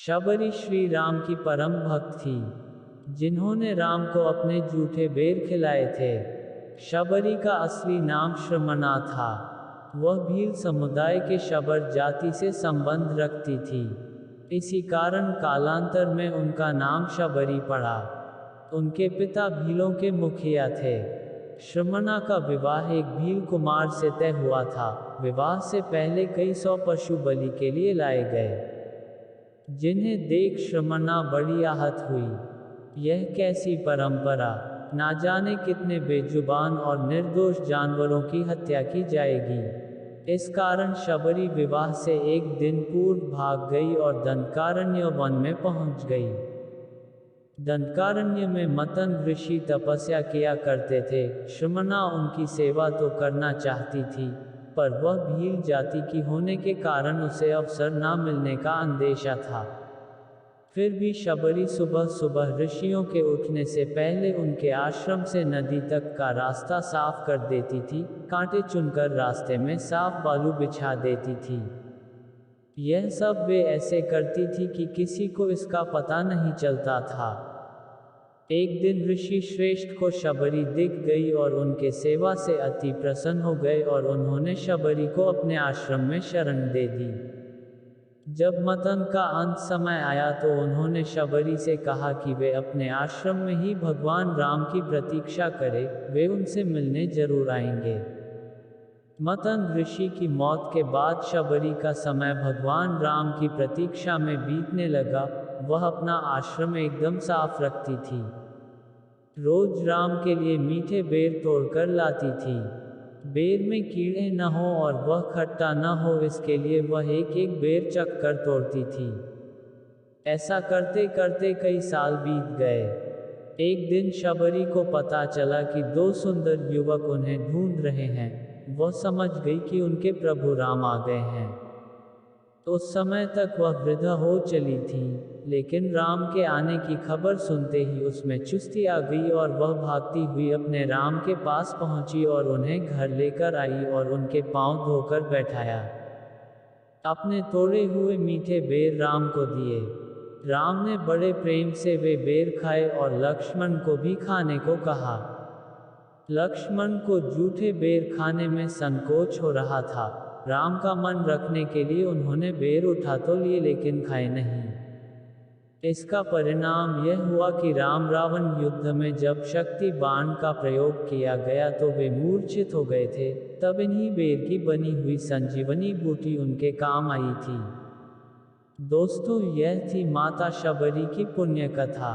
शबरी श्री राम की परम भक्त थी, जिन्होंने राम को अपने जूठे बेर खिलाए थे। शबरी का असली नाम श्रमणा था। वह भील समुदाय के शबर जाति से संबंध रखती थी। इसी कारण कालांतर में उनका नाम शबरी पड़ा। उनके पिता भीलों के मुखिया थे। श्रमणा का विवाह एक भील कुमार से तय हुआ था। विवाह से पहले कई 100 पशु बलि के लिए लाए गए, जिन्हें देख श्रमणा बड़ी आहत हुई। यह कैसी परंपरा, ना जाने कितने बेजुबान और निर्दोष जानवरों की हत्या की जाएगी। इस कारण शबरी विवाह से एक दिन पूर्व भाग गई और दंडकारण्य वन में पहुंच गई। दंडकारण्य में मतंग ऋषि तपस्या किया करते थे। श्रमणा उनकी सेवा तो करना चाहती थी, पर वह भील जाति की होने के कारण उसे अवसर न मिलने का अंदेशा था। फिर भी शबरी सुबह सुबह ऋषियों के उठने से पहले उनके आश्रम से नदी तक का रास्ता साफ कर देती थी, कांटे चुनकर रास्ते में साफ बालू बिछा देती थी। यह सब वे ऐसे करती थी कि किसी को इसका पता नहीं चलता था। एक दिन ऋषि श्रेष्ठ को शबरी दिख गई और उनके सेवा से अति प्रसन्न हो गए और उन्होंने शबरी को अपने आश्रम में शरण दे दी। जब मतंग का अंत समय आया तो उन्होंने शबरी से कहा कि वे अपने आश्रम में ही भगवान राम की प्रतीक्षा करें, वे उनसे मिलने जरूर आएंगे। मतंग ऋषि की मौत के बाद शबरी का समय भगवान राम की प्रतीक्षा में बीतने लगा। वह अपना आश्रम एकदम साफ रखती थी। रोज राम के लिए मीठे बेर तोड़कर लाती थी। बेर में कीड़े न हो और वह खट्टा न हो, इसके लिए वह एक एक बेर चख कर तोड़ती थी। ऐसा करते करते कई साल बीत गए। एक दिन शबरी को पता चला कि 2 सुंदर युवक उन्हें ढूंढ रहे हैं। वह समझ गई कि उनके प्रभु राम आ गए हैं। उस समय तक वह वृद्ध हो चली थी, लेकिन राम के आने की खबर सुनते ही उसमें चुस्ती आ गई और वह भागती हुई अपने राम के पास पहुंची और उन्हें घर लेकर आई और उनके पांव धोकर बैठाया। अपने तोड़े हुए मीठे बेर राम को दिए। राम ने बड़े प्रेम से वे बेर खाए और लक्ष्मण को भी खाने को कहा। लक्ष्मण को जूठे बेर खाने में संकोच हो रहा था। राम का मन रखने के लिए उन्होंने बेर उठा तो लिए, लेकिन खाए नहीं। इसका परिणाम यह हुआ कि राम रावण युद्ध में जब शक्ति बाण का प्रयोग किया गया तो वे मूर्छित हो गए थे। तब इन्हीं बेर की बनी हुई संजीवनी बूटी उनके काम आई थी। दोस्तों, यह थी माता शबरी की पुण्य कथा।